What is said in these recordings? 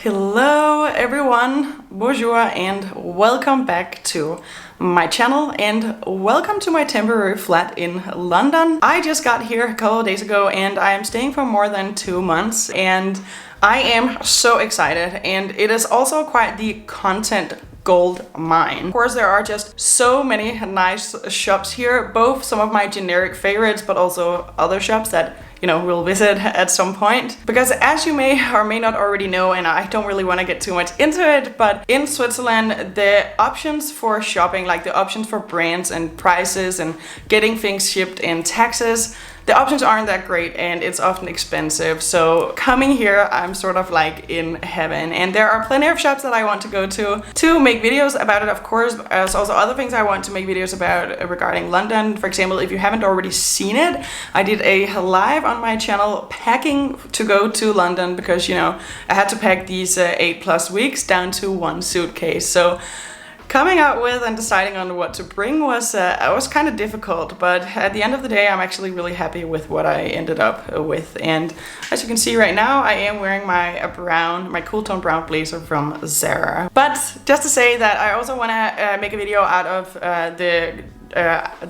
Hello everyone, bonjour and welcome back to my channel and welcome to my temporary flat in London. I just got here a couple of days ago and I am staying for more than 2 months and I am so excited, and it is also quite the content gold mine. Of course, there are just so many nice shops here, both some of my generic favorites but also other shops that we'll visit at some point. Because as you may or may not already know, and I don't really want to get too much into it, but in Switzerland, the options for shopping, like the options for brands and prices and getting things shipped and taxes, the options aren't that great and it's often expensive. So coming here, I'm sort of like in heaven. And there are plenty of shops that I want to go to make videos about it, of course. There's also other things I want to make videos about regarding London. For example, if you haven't already seen it, I did a live on my channel packing to go to London because, I had to pack these 8+ weeks down to one suitcase. So coming out with and deciding on what to bring was kind of difficult, but at the end of the day, I'm actually really happy with what I ended up with. And as you can see right now, I am wearing my cool tone brown blazer from Zara. But just to say that I also want to make a video out of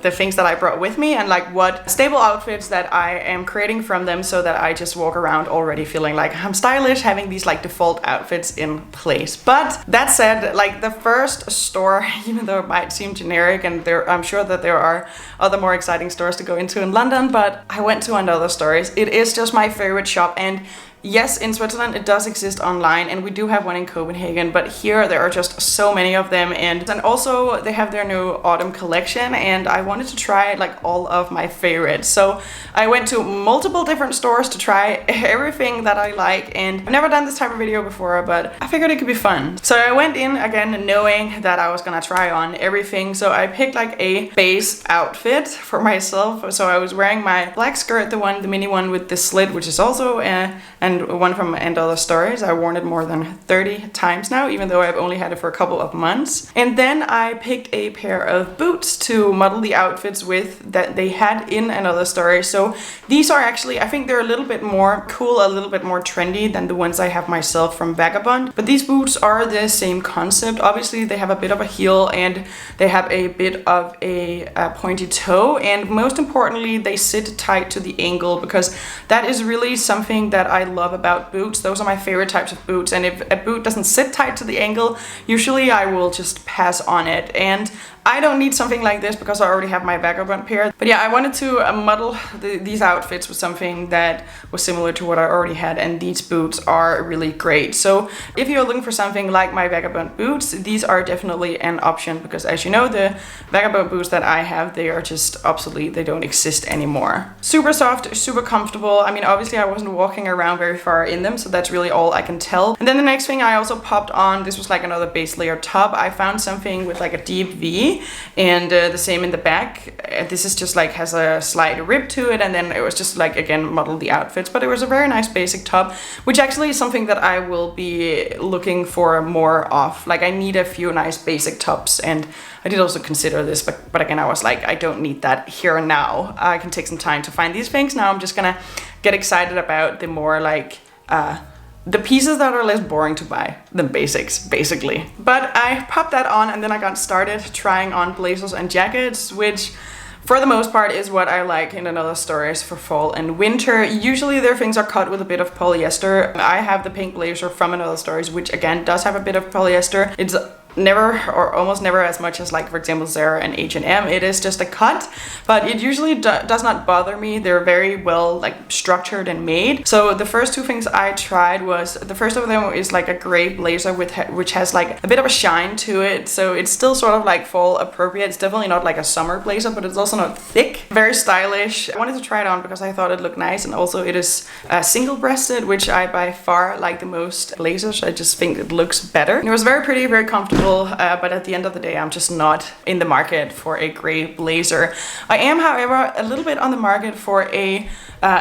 the things that I brought with me and like what stable outfits that I am creating from them, so that I just walk around already feeling like I'm stylish, having these like default outfits in place. But that said, like the first store, even though it might seem generic, and I'm sure that there are other more exciting stores to go into in London, but I went to another store. It is just my favorite shop, and yes, in Switzerland it does exist online, and we do have one in Copenhagen, but here there are just so many of them, and also they have their new autumn collection, and I wanted to try like all of my favorites. So I went to multiple different stores to try everything that I like, and I've never done this type of video before, but I figured it could be fun. So I went in again knowing that I was gonna try on everything, so I picked like a base outfit for myself. So I was wearing my black skirt, the mini one with the slit, which is also and one from And Other Stories. I've worn it more than 30 times now, even though I've only had it for a couple of months. And then I picked a pair of boots to model the outfits with that they had in And Other Stories. So these are actually, I think they're a little bit more cool, a little bit more trendy than the ones I have myself from Vagabond. But these boots are the same concept. Obviously, they have a bit of a heel and they have a bit of a pointy toe. And most importantly, they sit tight to the ankle, because that is really something that I love about boots. Those are my favorite types of boots, and if a boot doesn't sit tight to the ankle, usually I will just pass on it. And I don't need something like this because I already have my Vagabond pair. But yeah, I wanted to model these outfits with something that was similar to what I already had, and these boots are really great. So if you're looking for something like my Vagabond boots, these are definitely an option, because as you know, the Vagabond boots that I have, they are just obsolete. They don't exist anymore. Super soft, super comfortable. I mean, obviously I wasn't walking around very far in them, so that's really all I can tell. And then the next thing I also popped on, this was like another base layer top. I found something with like a deep V, and the same in the back. This is just like has a slight rib to it, and then it was just like, again, model the outfits. But it was a very nice basic top, which actually is something that I will be looking for more of. Like I need a few nice basic tops, and I did also consider this, but again, I was like, I don't need that here and now. I can take some time to find these things. Now I'm just gonna get excited about the more like the pieces that are less boring to buy than basics, basically. But I popped that on, and then I got started trying on blazers and jackets, which for the most part is what I like in And Other Stories for fall and winter. Usually their things are cut with a bit of polyester. I have the pink blazer from And Other Stories, which again does have a bit of polyester. It's never or almost never as much as, like, for example, Zara and H&M. It is just a cut, but it usually does not bother me. They're very well like structured and made. So the first two things I tried was, the first of them is like a gray blazer which has like a bit of a shine to it, so it's still sort of like fall appropriate. It's definitely not like a summer blazer, but it's also not thick. Very stylish. I wanted to try it on because I thought it looked nice, and also it is single-breasted, which I by far like the most blazers. I just think it looks better. And it was very pretty, very comfortable. But at the end of the day, I'm just not in the market for a gray blazer. I am, however, a little bit on the market for a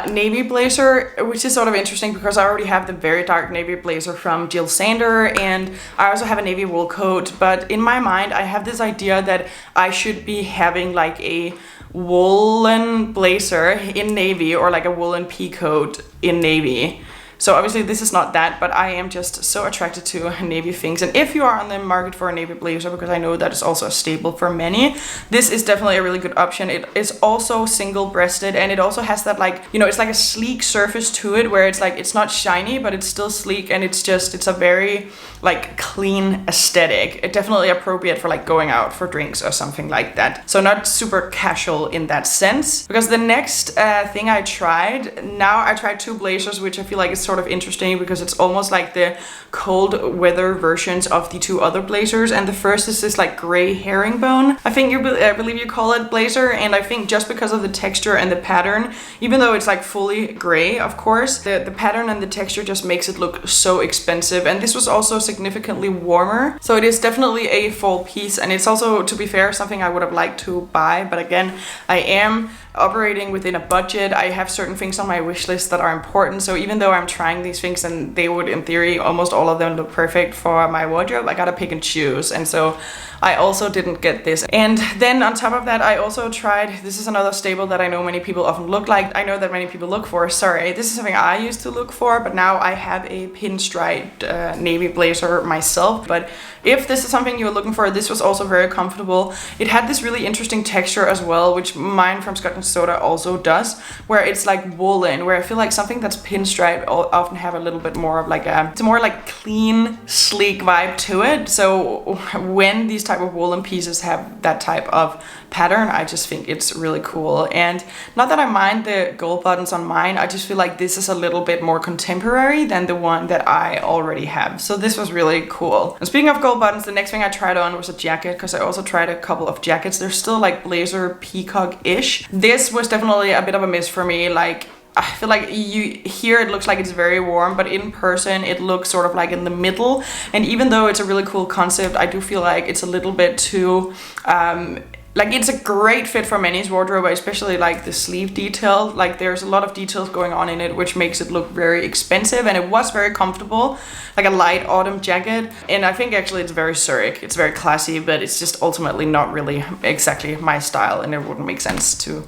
navy blazer, which is sort of interesting because I already have the very dark navy blazer from Jill Sander, and I also have a navy wool coat. But in my mind, I have this idea that I should be having like a woolen blazer in navy, or like a woolen pea coat in navy. So obviously this is not that, but I am just so attracted to navy things. And if you are on the market for a navy blazer, because I know that is also a staple for many, this is definitely a really good option. It is also single-breasted, and it also has that, like, you know, it's like a sleek surface to it where it's like, it's not shiny, but it's still sleek, and it's a very like clean aesthetic. It definitely appropriate for like going out for drinks or something like that. So not super casual in that sense. Because the next thing I tried 2 blazers, which I feel like is sort of interesting because it's almost like the cold weather versions of the 2 other blazers. And the first is this like gray herringbone, I think I believe you call it, blazer. And I think just because of the texture and the pattern, even though it's like fully gray, of course, the pattern and the texture just makes it look so expensive. And this was also significantly warmer, so it is definitely a fall piece. And it's also, to be fair, something I would have liked to buy, but again, I am operating within a budget. I have certain things on my wish list that are important, so even though I'm trying these things and they would in theory almost all of them look perfect for my wardrobe, I gotta pick and choose. And so I also didn't get this. And then on top of that, I also tried, this is another staple that I know many people often look like, I know that many people look for, sorry, this is something I used to look for, but now I have a pinstriped navy blazer myself. But if this is something you're looking for, this was also very comfortable. It had this really interesting texture as well, which mine from Scott & Soda also does, where it's like woolen, where I feel like something that's pinstriped often have a little bit more of like it's a more like clean, sleek vibe to it. So when these type of woolen pieces have that type of pattern, I just think it's really cool. And not that I mind the gold buttons on mine, I just feel like this is a little bit more contemporary than the one that I already have. So this was really cool. And speaking of gold buttons, the next thing I tried on was a jacket, because I also tried a couple of jackets. They're still like blazer peacock-ish. This was definitely a bit of a miss for me. Like, I feel like here it looks like it's very warm, but in person it looks sort of like in the middle. And even though it's a really cool concept, I do feel like it's a little bit too like, it's a great fit for many's wardrobe, especially like the sleeve detail. Like, there's a lot of details going on in it, which makes it look very expensive. And it was very comfortable, like a light autumn jacket. And I think actually it's very Zurich. It's very classy, but it's just ultimately not really exactly my style, and it wouldn't make sense to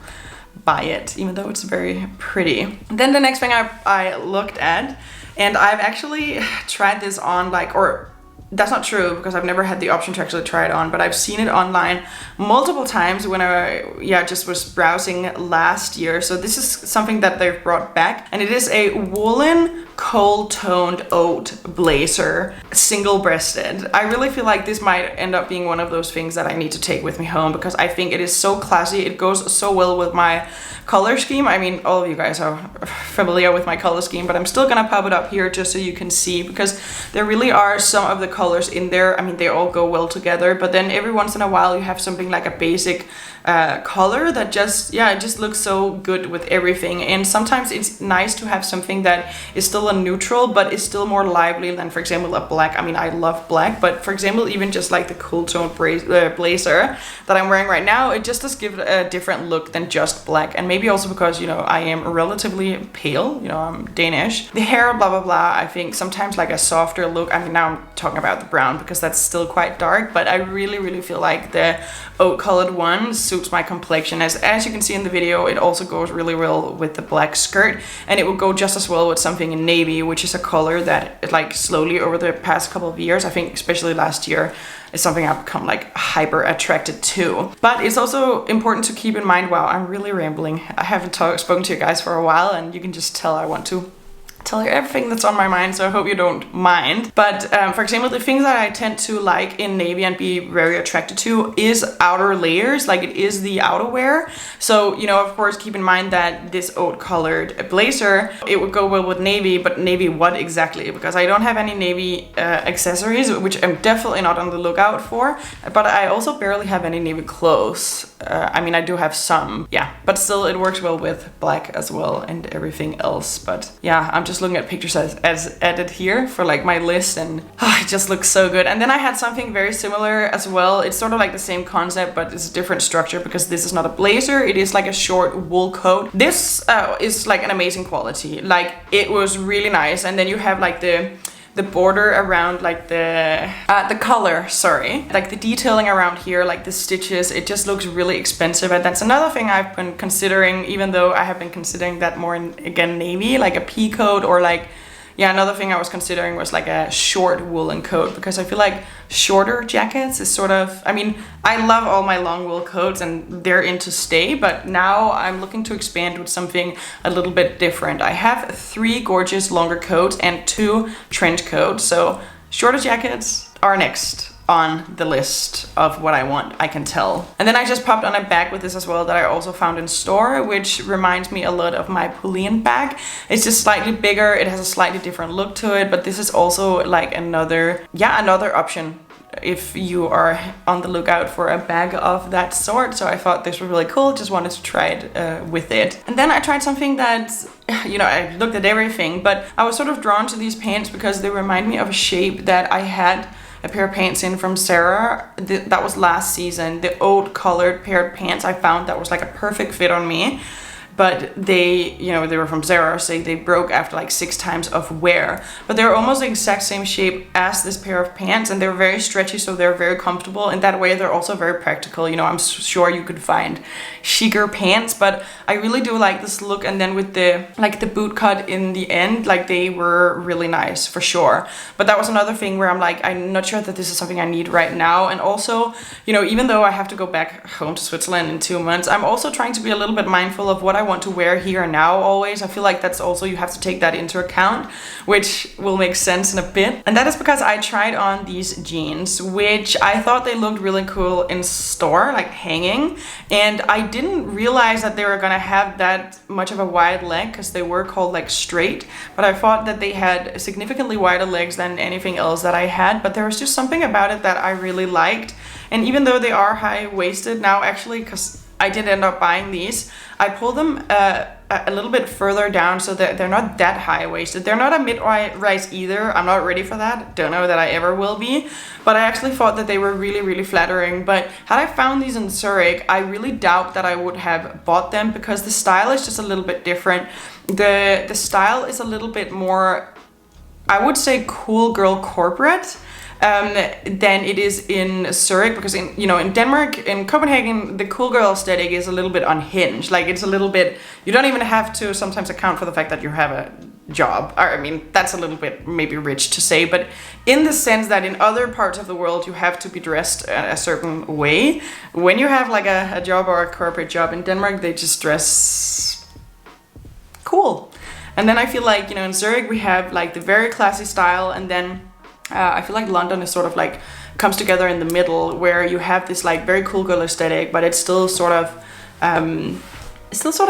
buy it, even though it's very pretty. Then the next thing I looked at, and I've actually tried this on, like, or that's not true because I've never had the option to actually try it on, but I've seen it online multiple times when I just was browsing last year. So this is something that they've brought back, and it is a woolen cold toned oat blazer, single breasted. I really feel like this might end up being one of those things that I need to take with me home, because I think it is so classy. It goes so well with my color scheme. I mean, all of you guys are familiar with my color scheme, but I'm still gonna pop it up here just so you can see, because there really are some of the colors in there. I mean, they all go well together, but then every once in a while you have something like a basic color that just, it just looks so good with everything. And sometimes it's nice to have something that is still a neutral, but is still more lively than, for example, a black. I mean, I love black, but for example, even just like the cool tone blazer that I'm wearing right now, it just does give it a different look than just black. And maybe also because, you know, I am relatively pale, you know, I'm Danish. The hair, blah, blah, blah, I think sometimes like a softer look. I mean, now I'm talking about the brown because that's still quite dark, but I really, really feel like the oat colored one suits my complexion. As you can see in the video, it also goes really well with the black skirt, and it would go just as well with something in navy, which is a color that, like, slowly over the past couple of years, I think especially last year, is something I've become like hyper attracted to. But it's also important to keep in mind, wow, I'm really rambling. I haven't spoken to you guys for a while, and you can just tell I want to tell you everything that's on my mind, so I hope you don't mind. But for example, the things that I tend to like in navy and be very attracted to is outer layers, like it is the outerwear. So, you know, of course, keep in mind that this oat colored blazer, it would go well with navy, but navy what exactly? Because I don't have any navy accessories, which I'm definitely not on the lookout for, but I also barely have any navy clothes. I mean, I do have some, but still it works well with black as well and everything else. But yeah, I'm just looking at pictures as added here for like my list, and it just looks so good. And then I had something very similar as well. It's sort of like the same concept, but it's a different structure, because this is not a blazer, it is like a short wool coat. This is like an amazing quality, like it was really nice. And then you have like the border around, like the color, sorry, like the detailing around here, like the stitches, it just looks really expensive. And that's another thing I've been considering, even though I have been considering that more in, again, navy, like a pea coat, or like, yeah, another thing I was considering was like a short woolen coat, because I feel like shorter jackets is sort of, I mean, I love all my long wool coats and they're in to stay, but now I'm looking to expand with something a little bit different. I have 3 gorgeous longer coats and 2 trench coats, so shorter jackets are next on the list of what I want, I can tell. And then I just popped on a bag with this as well that I also found in store, which reminds me a lot of my Pauline bag. It's just slightly bigger, it has a slightly different look to it, but this is also like another option if you are on the lookout for a bag of that sort. So I thought this was really cool, just wanted to try it with it. And then I tried something that, you know, I looked at everything, but I was sort of drawn to these pants because they remind me of a shape that I had a pair of pants in from Zara. That was last season. The old colored pair of pants I found that was like a perfect fit on me. But they, you know, they were from Zara, so they broke after like 6 times of wear. But they're almost the exact same shape as this pair of pants, and they're very stretchy, so they're very comfortable. In that way, they're also very practical. You know, I'm sure you could find chicer pants, but I really do like this look. And then with the, like the boot cut in the end, like they were really nice for sure. But that was another thing where I'm like, I'm not sure that this is something I need right now. And also, you know, even though I have to go back home to Switzerland in 2 months, I'm also trying to be a little bit mindful of what I want to wear here and now always. I feel like that's also, you have to take that into account, which will make sense in a bit. And that is because I tried on these jeans, which I thought they looked really cool in store, like hanging. And I didn't realize that they were gonna have that much of a wide leg, because they were called like straight, but I thought that they had significantly wider legs than anything else that I had. But there was just something about it that I really liked. And even though they are high-waisted now, actually, because I did end up buying these, I pulled them a little bit further down so that they're not that high-waisted. They're not a mid-rise either. I'm not ready for that. Don't know that I ever will be. But I actually thought that they were really, really flattering. But had I found these in Zurich, I really doubt that I would have bought them, because the style is just a little bit different. The style is a little bit more, I would say, cool girl corporate than it is in Zurich, because in Denmark, in Copenhagen, the cool girl aesthetic is a little bit unhinged. Like, it's a little bit, you don't even have to sometimes account for the fact that you have a job. Or, I mean, that's a little bit maybe rich to say, but in the sense that in other parts of the world you have to be dressed a certain way. When you have like a job or a corporate job in Denmark, they just dress cool. And then I feel like, in Zurich we have like the very classy style, and then I feel like London is sort of like comes together in the middle, where you have this like very cool girl aesthetic, but it's still sort of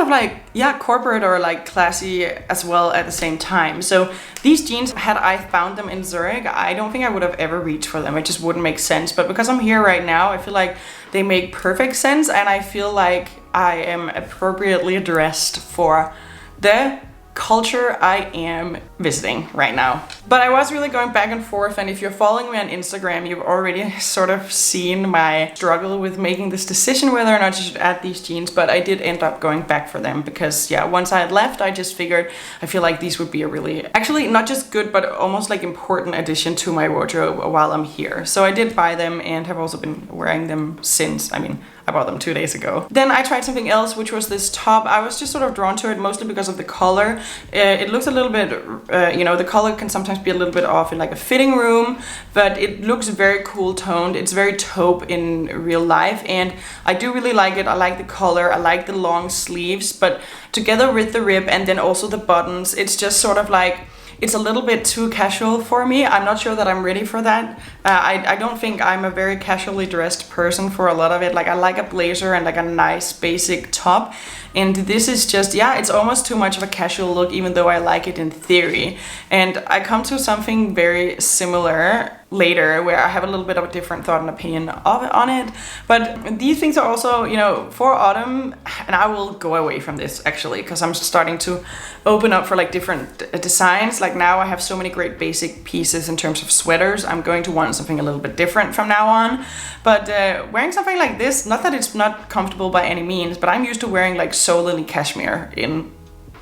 like, yeah, corporate or like classy as well at the same time. So these jeans, had I found them in Zurich, I don't think I would have ever reached for them. It just wouldn't make sense. But because I'm here right now, I feel like they make perfect sense, and I feel like I am appropriately dressed for the culture I am visiting right now. But I was really going back and forth, and if you're following me on Instagram, you've already sort of seen my struggle with making this decision whether or not you should add these jeans. But I did end up going back for them, because yeah, once I had left, I just figured I feel like these would be a really, actually not just good, but almost like important addition to my wardrobe while I'm here. So I did buy them and have also been wearing them since. I mean, I bought them 2 days ago. Then I tried something else, which was this top. I was just sort of drawn to it mostly because of the color. It looks a little bit, the color can sometimes be a little bit off in like a fitting room, but it looks very cool toned. It's very taupe in real life, and I do really like it. I like the color, I like the long sleeves, but together with the rib and then also the buttons, it's just sort of like, it's a little bit too casual for me. I'm not sure that I'm ready for that. I don't think I'm a very casually dressed person for a lot of it. Like, I like a blazer and like a nice basic top. And this is just, yeah, it's almost too much of a casual look, even though I like it in theory. And I come to something very similar later, where I have a little bit of a different thought and opinion on it. But these things are also, for autumn, and I will go away from this actually, because I'm starting to open up for like different designs. Like, now I have so many great basic pieces in terms of sweaters. I'm going to want something a little bit different from now on. But wearing something like this, not that it's not comfortable by any means, but I'm used to wearing like solely cashmere in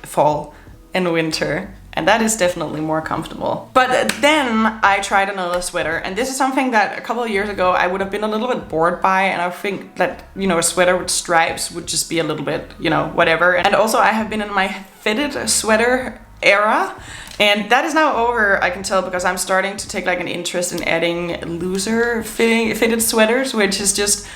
fall and winter, and that is definitely more comfortable. But then I tried another sweater, and this is something that a couple of years ago I would have been a little bit bored by, and I think that, a sweater with stripes would just be a little bit, whatever. And also I have been in my fitted sweater era, And that is now over, I can tell, because I'm starting to take like an interest in adding looser fitted sweaters, which is just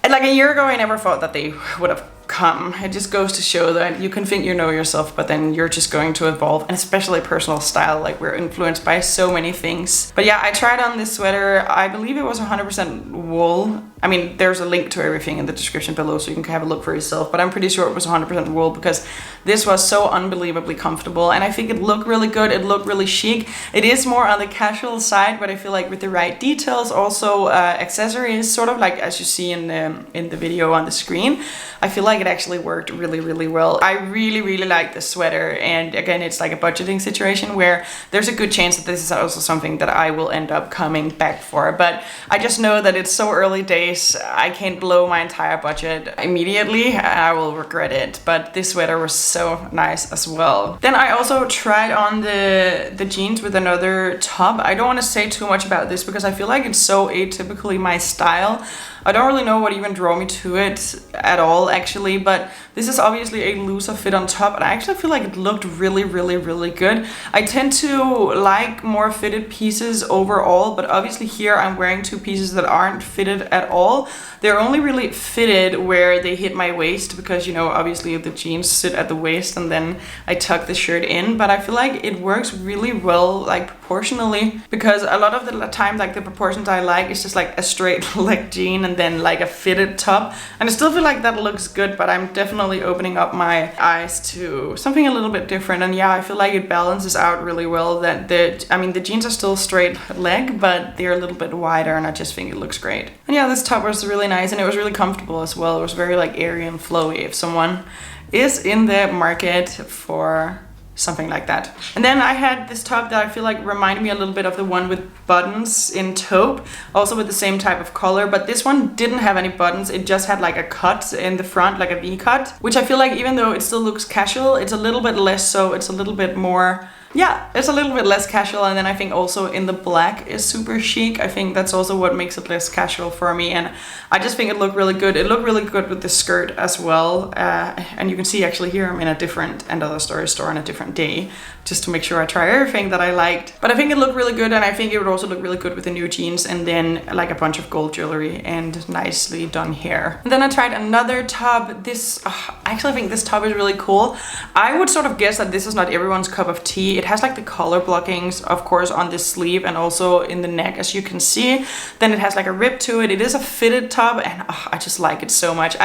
like a year ago I never thought that they would have come. It just goes to show that you can think you know yourself, but then you're just going to evolve, and especially personal style, like we're influenced by so many things. But yeah, I tried on this sweater. I believe it was 100% wool. I mean, there's a link to everything in the description below so you can have a look for yourself, but I'm pretty sure it was 100% wool because this was so unbelievably comfortable, and I think it looked really good. It looked really chic. It is more on the casual side, but I feel like with the right details, also accessories, sort of like as you see in the video on the screen, I feel like it actually worked really, really well. I really, really like the sweater, and again, it's like a budgeting situation where there's a good chance that this is also something that I will end up coming back for, but I just know that it's so early days. I can't blow my entire budget immediately. I will regret it, but this sweater was so nice as well. Then I also tried on the jeans with another top. I don't want to say too much about this because I feel like it's so atypically my style. I don't really know what even drew me to it at all, actually, but this is obviously a looser fit on top, and I actually feel like it looked really, really, really good. I tend to like more fitted pieces overall, but obviously here I'm wearing two pieces that aren't fitted at all. They're only really fitted where they hit my waist because, you know, obviously the jeans sit at the waist and then I tuck the shirt in, but I feel like it works really well, like proportionally, because a lot of the time, like the proportions I like is just like a straight leg jean and then like a fitted top, and I still feel like that looks good, but I'm definitely opening up my eyes to something a little bit different. And yeah, I feel like it balances out really well that the jeans are still straight leg, but they're a little bit wider, and I just think it looks great. And yeah, this top was really nice, and it was really comfortable as well. It was very like airy and flowy if someone is in the market for something like that. And then I had this top that I feel like reminded me a little bit of the one with buttons in taupe, also with the same type of color, but this one didn't have any buttons. It just had like a cut in the front, like a V cut, which I feel like even though it still looks casual, it's a little bit less so. It's a little bit more, yeah, it's a little bit less casual. And then I think also in the black is super chic. I think that's also what makes it less casual for me, and I just think it looked really good. It looked really good with the skirt as well, and you can see actually here I'm in a different & Other Stories store on a different day just to make sure I try everything that I liked. But I think it looked really good, and I think it would also look really good with the new jeans and then like a bunch of gold jewelry and nicely done hair. And then I tried another top. This I actually think this top is really cool. I would sort of guess that this is not everyone's cup of tea. It has like the color blockings, of course, on this sleeve and also in the neck, as you can see. Then it has like a rib to it. It is a fitted top, and I just like it so much.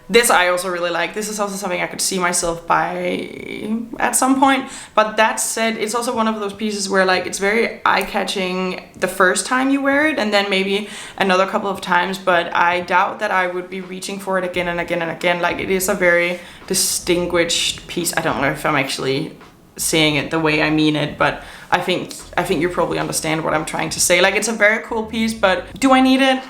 This I also really like. This is also something I could see myself buy at some point. But that said, it's also one of those pieces where like it's very eye-catching the first time you wear it, and then maybe another couple of times, but I doubt that I would be reaching for it again and again and again. Like, it is a very distinguished piece. I don't know if I'm actually saying it the way I mean it, but I think you probably understand what I'm trying to say. Like, it's a very cool piece, but do I need it?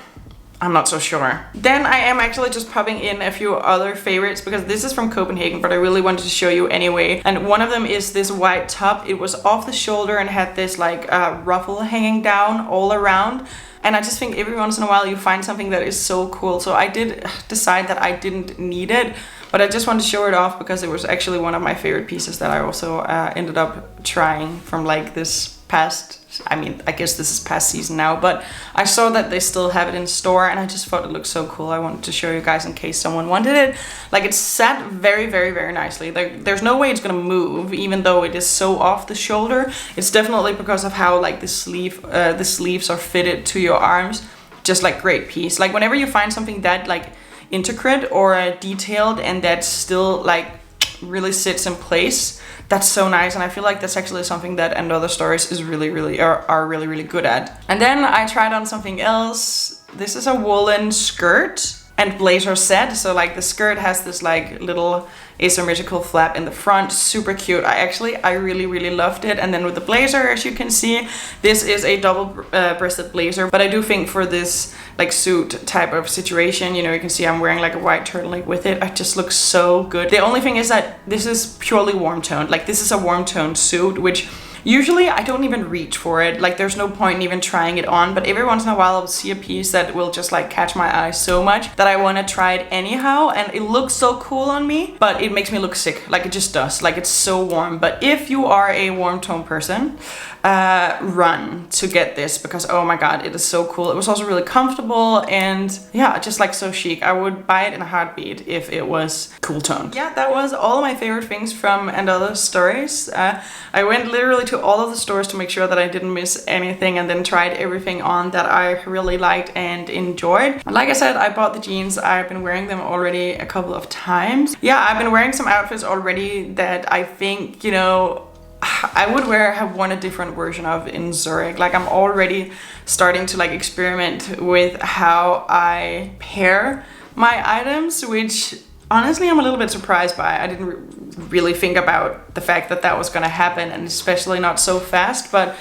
I'm not so sure. Then I am actually just popping in a few other favorites because this is from Copenhagen, but I really wanted to show you anyway. And one of them is this white top. It was off the shoulder and had this like ruffle hanging down all around. And I just think every once in a while you find something that is so cool. So I did decide that I didn't need it, but I just wanted to show it off because it was actually one of my favorite pieces that I also ended up trying from like this past, I guess this is past season now, but I saw that they still have it in store and I just thought it looked so cool. I wanted to show you guys in case someone wanted it. Like, it's sat very, very, very nicely. Like, there's no way it's gonna move, even though it is so off the shoulder. It's definitely because of how like the sleeves are fitted to your arms. Just like great piece. Like, whenever you find something that like intricate or detailed and that still like really sits in place, that's so nice. And I feel like that's actually something that & Other Stories is are really, really good at. And then I tried on something else. This is a woolen skirt and blazer set. So like the skirt has this like little asymmetrical flap in the front, super cute. I really, really loved it. And then with the blazer, as you can see, this is a double breasted blazer, but I do think for this like suit type of situation, you know, you can see I'm wearing like a white turtleneck with it. It just looks so good. The only thing is that this is purely warm toned. Like, this is a warm toned suit, which Usually I don't even reach for it, like there's no point in even trying it on, but every once in a while I'll see a piece that will just like catch my eye so much that I want to try it anyhow, and it looks so cool on me, but it makes me look sick, like it just does, like it's so warm. But if you are a warm tone person, run to get this, because oh my god, it is so cool. It was also really comfortable and yeah, just like so chic. I would buy it in a heartbeat if it was cool toned. Yeah, that was all of my favorite things from And Other Stories. I went literally to all of the stores to make sure that I didn't miss anything, and then tried everything on that I really liked and enjoyed. Like I said, I bought the jeans. I've been wearing them already a couple of times. Yeah, I've been wearing some outfits already that I think, you know, I would have worn a different version of in Zurich. Like I'm already starting to like experiment with how I pair my items, which honestly I'm a little bit surprised by. I didn't really think about the fact that that was gonna happen, and especially not so fast, but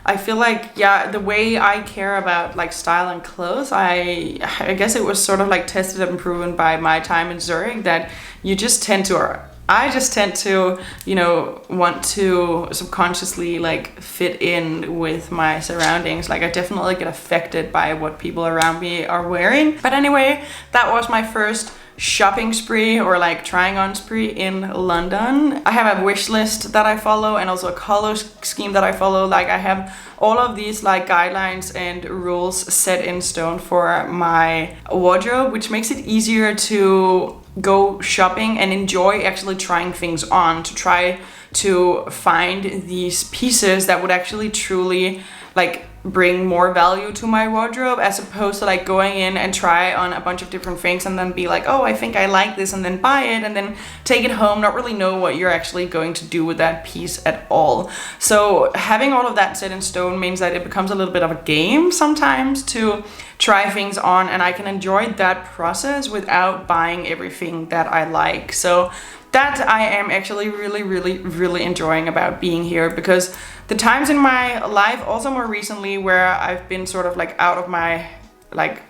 I feel like, yeah, the way I care about like style and clothes, I guess it was sort of like tested and proven by my time in Zurich, that you just tend to, or I just tend to, you know, want to subconsciously like fit in with my surroundings. Like I definitely get affected by what people around me are wearing. But anyway, that was my first shopping spree, or like trying on spree in London. I have a wish list that I follow, and also a color scheme that I follow. Like I have all of these like guidelines and rules set in stone for my wardrobe, which makes it easier to go shopping and enjoy actually trying things on, to try to find these pieces that would actually truly like bring more value to my wardrobe, as opposed to like going in and try on a bunch of different things and then be like, oh, I think I like this, and then buy it and then take it home, not really know what you're actually going to do with that piece at all. So having all of that set in stone means that it becomes a little bit of a game sometimes to try things on, and I can enjoy that process without buying everything that I like. So that I am actually really enjoying about being here, because the times in my life, also more recently, where I've been sort of like out of my, like,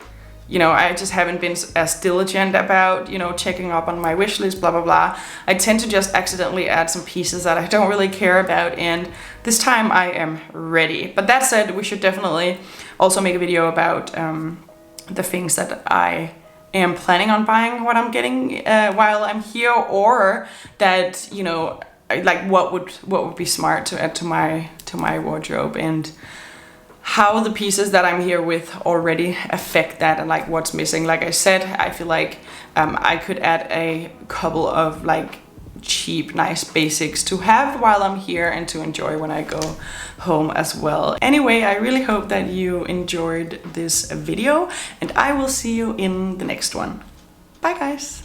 you know, I just haven't been as diligent about, you know, checking up on my wish list, blah, blah, blah. I tend to just accidentally add some pieces that I don't really care about, and this time I am ready. But that said, we should definitely also make a video about the things that I am planning on buying, what I'm getting while I'm here, or that, you know, like what would be smart to add to my wardrobe, and how the pieces that I'm here with already affect that, and like what's missing. Like I said, I feel like I could add a couple of like cheap, nice basics to have while I'm here and to enjoy when I go home as well. Anyway, I really hope that you enjoyed this video, and I will see you in the next one. Bye guys!